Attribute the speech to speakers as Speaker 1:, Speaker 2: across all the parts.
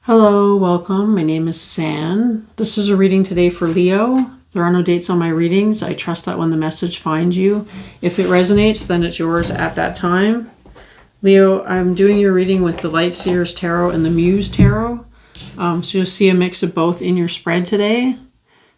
Speaker 1: Hello, welcome. My name is San. This is a reading today for Leo. There are no dates on my readings. I trust that when the message finds you, if it resonates, then it's yours at that time. Leo, I'm doing your reading with the Light Seers Tarot and the Muse Tarot. So you'll see a mix of both in your spread today.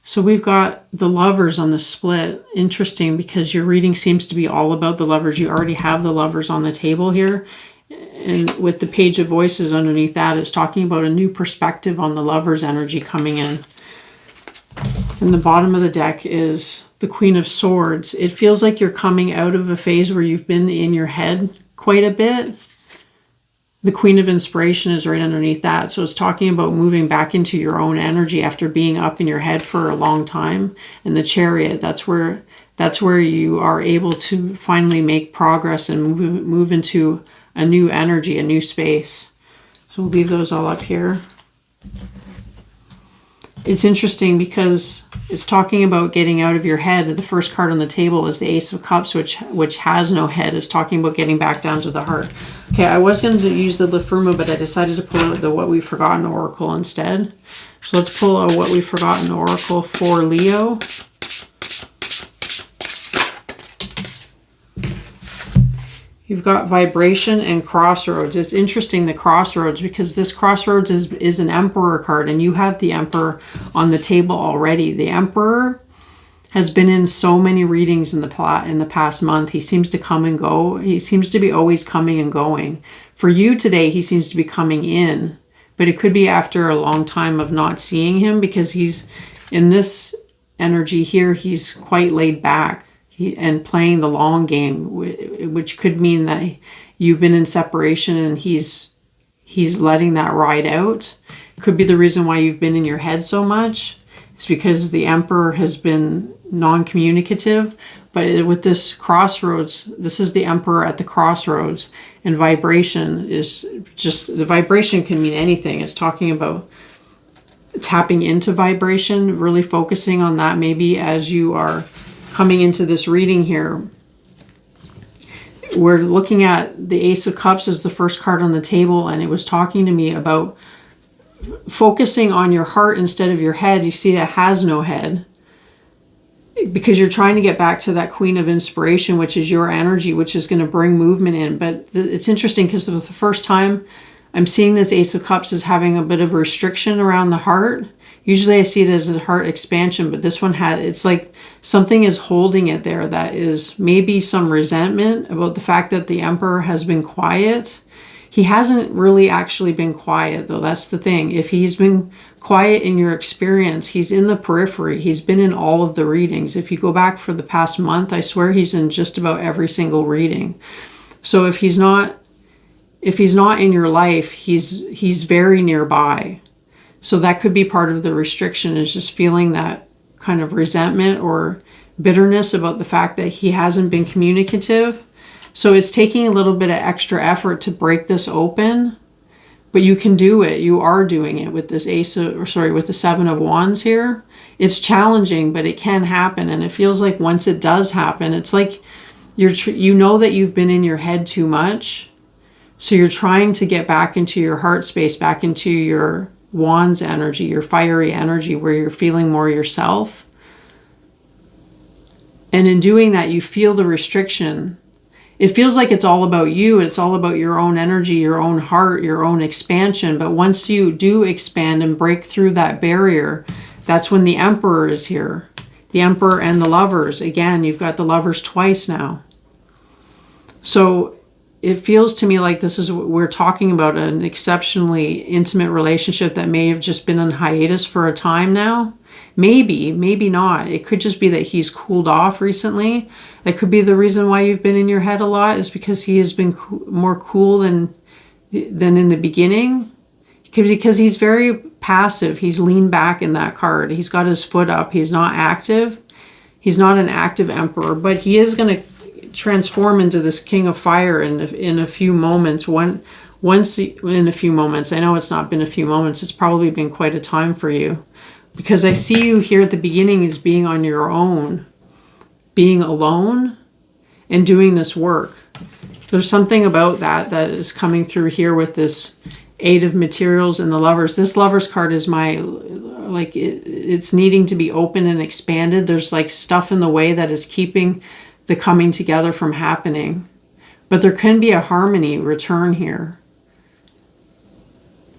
Speaker 1: So we've got the Lovers on the split. Interesting because your reading seems to be all about the Lovers. You already have the Lovers on the table here. And with the Page of Voices underneath that, it's talking about a new perspective on the Lover's energy coming in. And the bottom of the deck is the Queen of Swords. It feels like you're coming out of a phase where you've been in your head quite a bit. The Queen of Inspiration is right underneath that. So it's talking about moving back into your own energy after being up in your head for a long time. And the Chariot, that's where you are able to finally make progress and move into a new energy, a new space. So we'll leave those all up here. It's interesting because it's talking about getting out of your head. The first card on the table is the Ace of Cups, which has no head. It's talking about getting back down to the heart. Okay, I was going to use the La Fruma, but I decided to pull out the What We've Forgotten Oracle instead. So let's pull a What We've Forgotten Oracle for Leo. You've got Vibration and Crossroads. It's interesting, the Crossroads, because this Crossroads is an Emperor card, and you have the Emperor on the table already. The Emperor has been in so many readings in the past month. He seems to come and go. He seems to be always coming and going. For you today, he seems to be coming in, but it could be after a long time of not seeing him, because he's in this energy here, he's quite laid back. And playing the long game, which could mean that you've been in separation and he's letting that ride out. Could be the reason why you've been in your head so much. It's because the Emperor has been non-communicative. But with this Crossroads, this is the Emperor at the crossroads. And vibration is just, the vibration can mean anything. It's talking about tapping into vibration, really focusing on that maybe as you are coming into this reading here. We're looking at the Ace of Cups as the first card on the table, and it was talking to me about focusing on your heart instead of your head. You see, it has no head because you're trying to get back to that Queen of Inspiration, which is your energy, which is going to bring movement in. But it's interesting because it was the first time I'm seeing this Ace of Cups as having a bit of a restriction around the heart. Usually I see it as a heart expansion, but this one it's like something is holding it there. That is maybe some resentment about the fact that the Emperor has been quiet. He hasn't really actually been quiet, though. That's the thing. If he's been quiet in your experience, he's in the periphery. He's been in all of the readings. If you go back for the past month, I swear he's in just about every single reading. So if he's not in your life, he's very nearby. So that could be part of the restriction, is just feeling that kind of resentment or bitterness about the fact that he hasn't been communicative. So it's taking a little bit of extra effort to break this open, but you can do it. You are doing it with this with the Seven of Wands here. It's challenging, but it can happen. And it feels like once it does happen, it's like you know that you've been in your head too much. So you're trying to get back into your heart space, back into your Wands energy, your fiery energy, where you're feeling more yourself. And in doing that, you feel the restriction. It feels like it's all about you. It's all about your own energy, your own heart, your own expansion. But once you do expand and break through that barrier, that's when the Emperor is here. The Emperor and the Lovers. Again, you've got the Lovers twice now. So it feels to me like this is what we're talking about, an exceptionally intimate relationship that may have just been on hiatus for a time now. Maybe not. It could just be that he's cooled off recently. That could be the reason why you've been in your head a lot, is because he has been more cool than in the beginning. Because he's very passive. He's leaned back in that card. He's got his foot up. He's not active. He's not an active Emperor, but he is going to transform into this King of Fire in a few moments. Once in a few moments. I know it's not been a few moments. It's probably been quite a time for you, because I see you here at the beginning as being on your own, being alone and doing this work. There's something about that is coming through here with this Eight of Materials and the Lovers. This Lovers card is my, like, it's needing to be open and expanded. There's like stuff in the way that is keeping the coming together from happening. But there can be a harmony return here.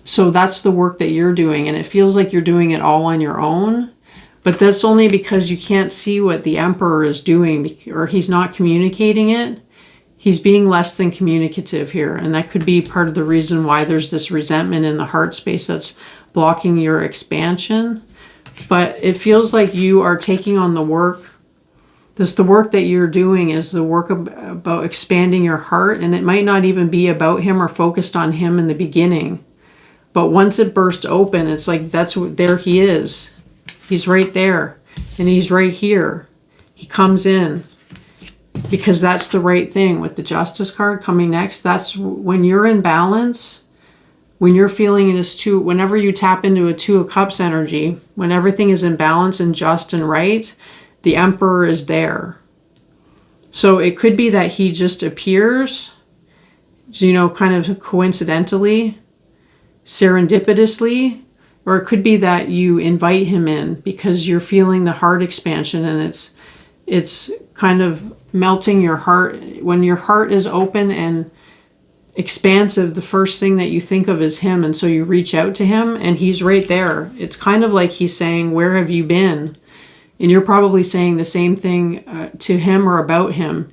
Speaker 1: So that's the work that you're doing. And it feels like you're doing it all on your own. But that's only because you can't see what the Emperor is doing, or he's not communicating it. He's being less than communicative here. And that could be part of the reason why there's this resentment in the heart space that's blocking your expansion. But it feels like you are taking on the work. The work that you're doing is the work about expanding your heart. And it might not even be about him or focused on him in the beginning. But once it bursts open, it's like there he is. He's right there. And he's right here. He comes in. Because that's the right thing with the Justice card coming next. That's when you're in balance, when you're feeling this whenever you tap into a Two of Cups energy, when everything is in balance and just and right, the Emperor is there. So it could be that he just appears, kind of coincidentally, serendipitously, or it could be that you invite him in because you're feeling the heart expansion and it's kind of melting your heart. When your heart is open and expansive, the first thing that you think of is him. And so you reach out to him and he's right there. It's kind of like he's saying, where have you been? And you're probably saying the same thing to him or about him.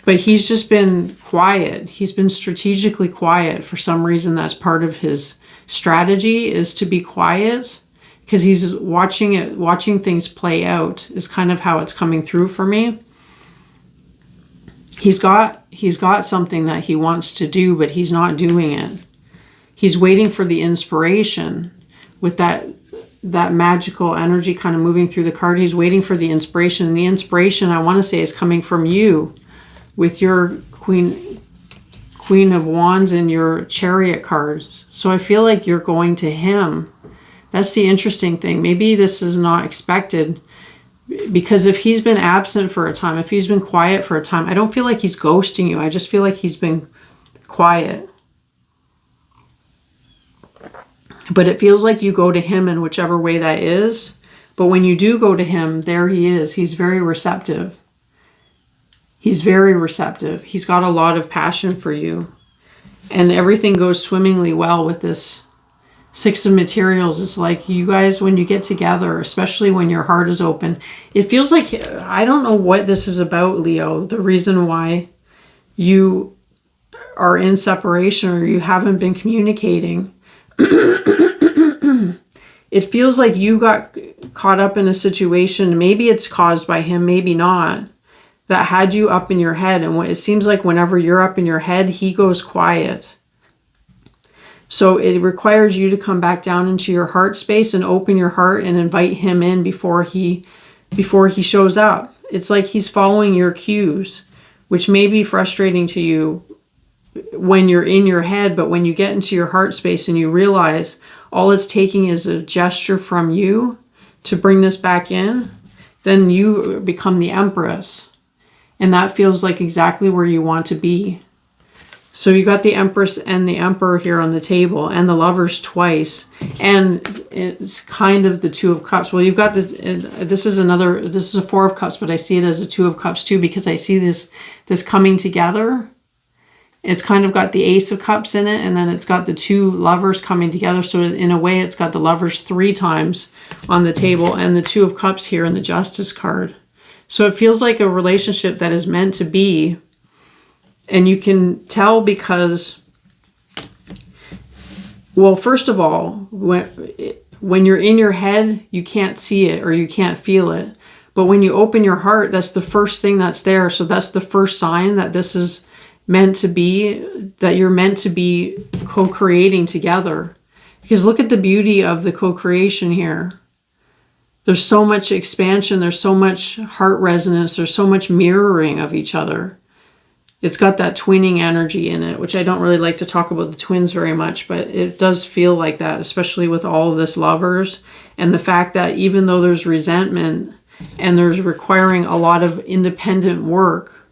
Speaker 1: But he's just been quiet. He's been strategically quiet. For some reason, that's part of his strategy, is to be quiet. Because he's watching things play out is kind of how it's coming through for me. He's got something that he wants to do, but he's not doing it. He's waiting for the inspiration with that magical energy kind of moving through the card. He's waiting for the inspiration. And the inspiration, I want to say, is coming from you with your Queen of Wands and your Chariot cards. So I feel like you're going to him. That's the interesting thing. Maybe this is not expected, because if he's been absent for a time, if he's been quiet for a time, I don't feel like he's ghosting you. I just feel like he's been quiet. But it feels like you go to him in whichever way that is. But when you do go to him, there he is. He's very receptive. He's very receptive. He's got a lot of passion for you. And everything goes swimmingly well with this Six of Materials. It's like you guys, when you get together, especially when your heart is open, it feels like, I don't know what this is about, Leo, the reason why you are in separation or you haven't been communicating. It feels like you got caught up in a situation, maybe it's caused by him, maybe not, that had you up in your head. And it seems like whenever you're up in your head, he goes quiet. So it requires you to come back down into your heart space and open your heart and invite him in before he shows up. It's like he's following your cues, which may be frustrating to you when you're in your head, but when you get into your heart space and you realize all it's taking is a gesture from you to bring this back in, then you become the Empress. And that feels like exactly where you want to be. So you got the Empress and the Emperor here on the table, and the Lovers twice, and it's kind of the Two of Cups. Well, you've got this is a Four of Cups, but I see it as a Two of Cups too, because I see this coming together. It's kind of got the Ace of Cups in it, and then it's got the two Lovers coming together. So in a way, it's got the Lovers 3 times on the table, and the Two of Cups here in the Justice card. So it feels like a relationship that is meant to be. And you can tell because, well, first of all, when you're in your head, you can't see it or you can't feel it. But when you open your heart, that's the first thing that's there. So that's the first sign that this is meant to be, that you're meant to be co-creating together. Because look at the beauty of the co-creation here. There's so much expansion. There's so much heart resonance. There's so much mirroring of each other. It's got that twinning energy in it, which I don't really like to talk about the twins very much, but it does feel like that, especially with all of this Lovers. And the fact that even though there's resentment and there's requiring a lot of independent work,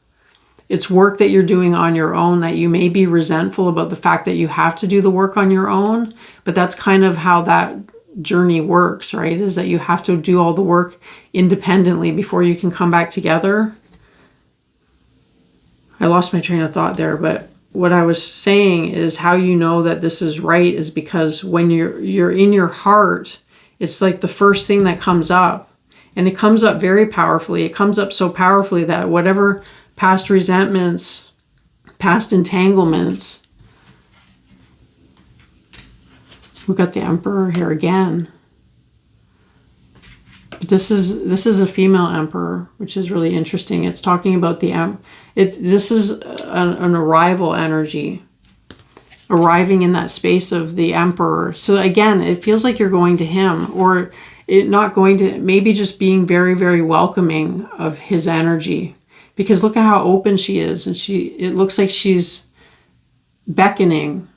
Speaker 1: It's work that you're doing on your own, that you may be resentful about the fact that you have to do the work on your own, but that's kind of how that journey works, right? Is that you have to do all the work independently before you can come back together. I lost my train of thought there, but what I was saying is how you know that this is right is because when you're in your heart, it's like the first thing that comes up, and it comes up very powerfully. It comes up so powerfully that whatever past resentments, past entanglements. We've got the Emperor here again. This is a female Emperor, which is really interesting. It's talking about this is an arrival energy, arriving in that space of the Emperor. So again, it feels like you're going to him, or it not going to, maybe just being very, very welcoming of his energy. Because look at how open she is, and it looks like she's beckoning.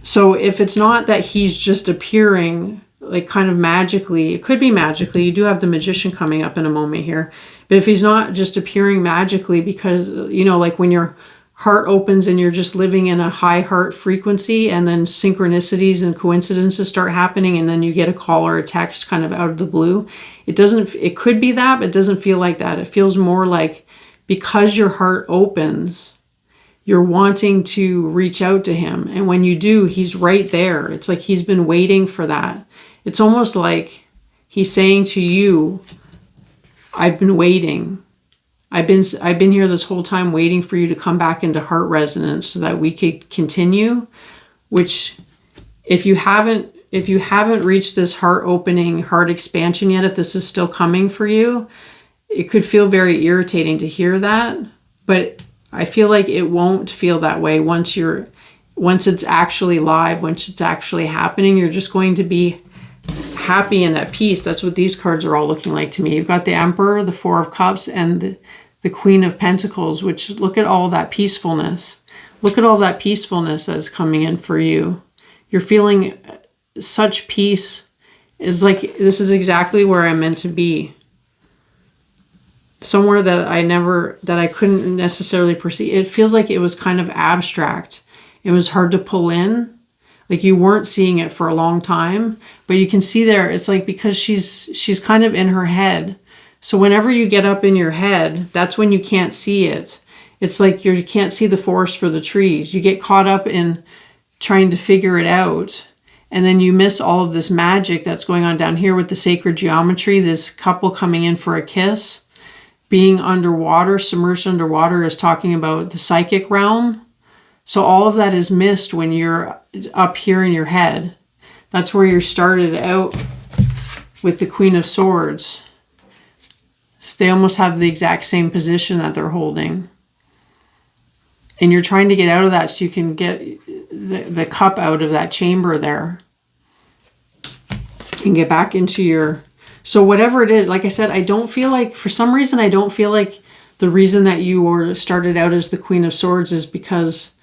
Speaker 1: So if it's not that he's just appearing like kind of magically, it could be magically. You do have the Magician coming up in a moment here. But if he's not just appearing magically because, like when your heart opens and you're just living in a high heart frequency, and then synchronicities and coincidences start happening, and then you get a call or a text kind of out of the blue. It could be that, but it doesn't feel like that. It feels more like because your heart opens, you're wanting to reach out to him. And when you do, he's right there. It's like he's been waiting for that. It's almost like he's saying to you, I've been waiting. I've been here this whole time waiting for you to come back into heart resonance so that we could continue. Which, if you haven't reached this heart opening, heart expansion yet, if this is still coming for you, it could feel very irritating to hear that. But I feel like it won't feel that way once it's actually live, once it's actually happening. You're just going to be happy and at peace. That's what these cards are all looking like to me. You've got the Emperor, the Four of Cups, and the Queen of Pentacles, which look at all that peacefulness. Look at all that peacefulness that's coming in for you. You're feeling such peace. It's like, this is exactly where I'm meant to be. Somewhere that I couldn't necessarily perceive. It feels like it was kind of abstract. It was hard to pull in. Like you weren't seeing it for a long time, but you can see there, it's like because she's kind of in her head. So whenever you get up in your head, that's when you can't see it. It's like you can't see the forest for the trees. You get caught up in trying to figure it out. And then you miss all of this magic that's going on down here with the sacred geometry, this couple coming in for a kiss. Being underwater, submerged underwater, is talking about the psychic realm. So all of that is missed when you're up here in your head. That's where you started out with the Queen of Swords. So they almost have the exact same position that they're holding. And you're trying to get out of that so you can get the cup out of that chamber there. And get back into your... So whatever it is, like I said, I don't feel like... For some reason, I don't feel like the reason that you started out as the Queen of Swords is because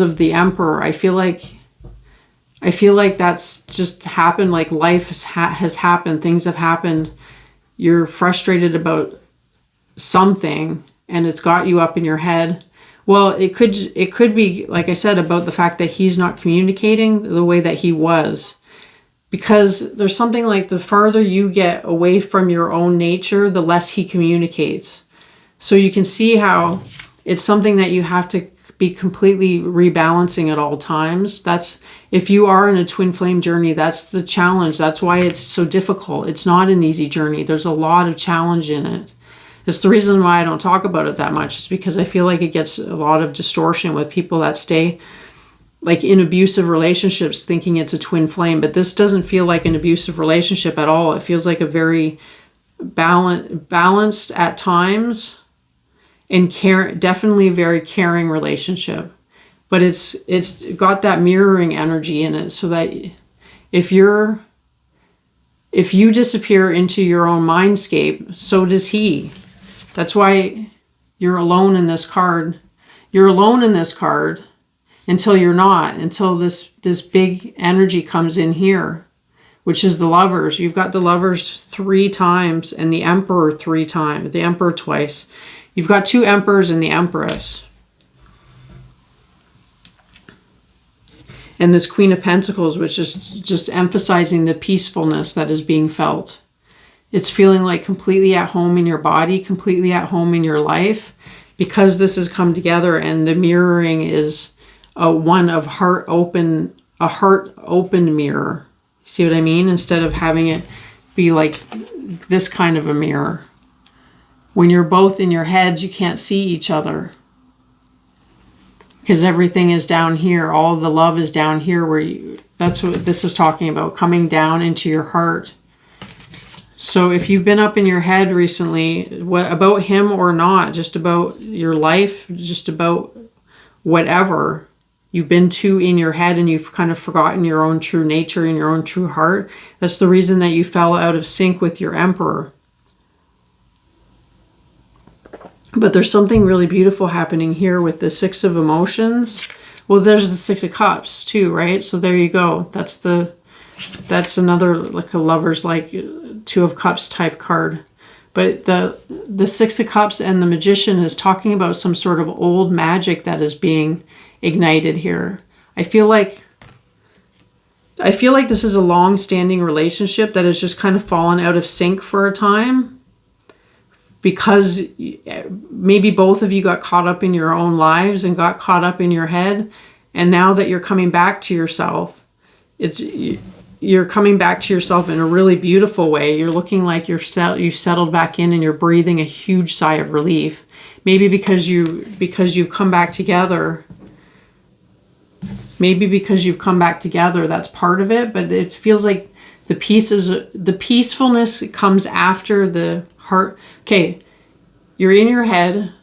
Speaker 1: of the Emperor. I feel like that's just happened. Like life has happened. Things have happened. You're frustrated about something and it's got you up in your head. Well, it could be, like I said, about the fact that he's not communicating the way that he was. Because there's something like the farther you get away from your own nature, the less he communicates. So you can see how it's something that you have to be completely rebalancing at all times. That's, if you are in a twin flame journey, that's the challenge. That's why it's so difficult. It's not an easy journey. There's a lot of challenge in it. It's the reason why I don't talk about it that much. It's because I feel like it gets a lot of distortion with people that stay like in abusive relationships thinking it's a twin flame. But this doesn't feel like an abusive relationship at all. It feels like a very balanced at times and definitely a very caring relationship. But it's got that mirroring energy in it, so that if you disappear into your own mindscape, so does he. That's why you're alone in this card. You're alone in this card until you're not, until this big energy comes in here, which is the Lovers. You've got the Lovers 3 times and the Emperor 3 times, the Emperor twice. You've got 2 emperors and the empress. And this Queen of Pentacles, which is just emphasizing the peacefulness that is being felt. It's feeling like completely at home in your body, completely at home in your life, because this has come together, and the mirroring is one of a heart open mirror. See what I mean? Instead of having it be like this kind of a mirror. When you're both in your heads, you can't see each other. Because everything is down here. All the love is down here that's what this is talking about, coming down into your heart. So if you've been up in your head recently, what about him or not, just about your life, just about whatever, you've been too in your head and you've kind of forgotten your own true nature and your own true heart. That's the reason that you fell out of sync with your emperor. But there's something really beautiful happening here with the 6 of emotions. Well, there's the 6 of cups too, right? So there you go. That's another like a lover's like 2 of cups type card. But the 6 of cups and the magician is talking about some sort of old magic that is being ignited here. I feel like this is a long-standing relationship that has just kind of fallen out of sync for a time. Because maybe both of you got caught up in your own lives and got caught up in your head. And now that you're coming back to yourself, you're coming back to yourself in a really beautiful way. You're looking like you've settled back in and you're breathing a huge sigh of relief. Maybe because you've come back together. Maybe because you've come back together, that's part of it. But it feels like the peacefulness comes after the heart. Okay, you're in your head.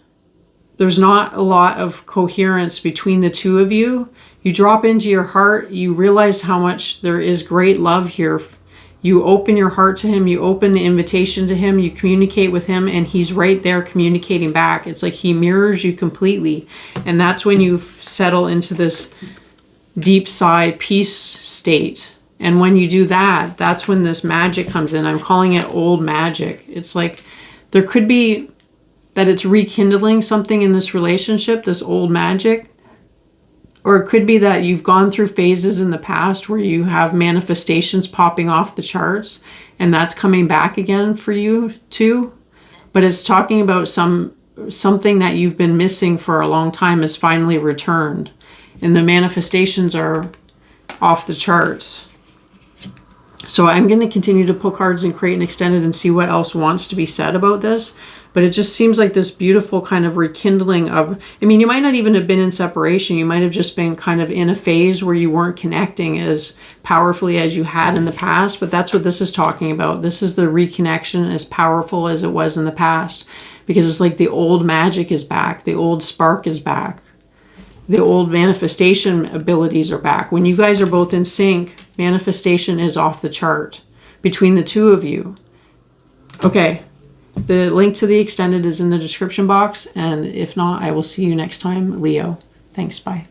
Speaker 1: There's not a lot of coherence between the 2 of you. You drop into your heart. You realize how much there is great love here. You open your heart to him. You open the invitation to him. You communicate with him, and he's right there communicating back. It's like he mirrors you completely. And that's when you settle into this deep sigh peace state. And when you do that, that's when this magic comes in. I'm calling it old magic. It's like there could be that it's rekindling something in this relationship, this old magic. Or it could be that you've gone through phases in the past where you have manifestations popping off the charts, and that's coming back again for you too. But it's talking about something that you've been missing for a long time has finally returned. And the manifestations are off the charts. So I'm going to continue to pull cards and create an extended and see what else wants to be said about this. But it just seems like this beautiful kind of rekindling of, I mean, you might not even have been in separation. You might have just been kind of in a phase where you weren't connecting as powerfully as you had in the past. But that's what this is talking about. This is the reconnection as powerful as it was in the past. Because it's like the old magic is back. The old spark is back. The old manifestation abilities are back. When you guys are both in sync, manifestation is off the chart between the 2 of you. Okay, the link to the extended is in the description box, and if not, I will see you next time, Leo. Thanks, bye.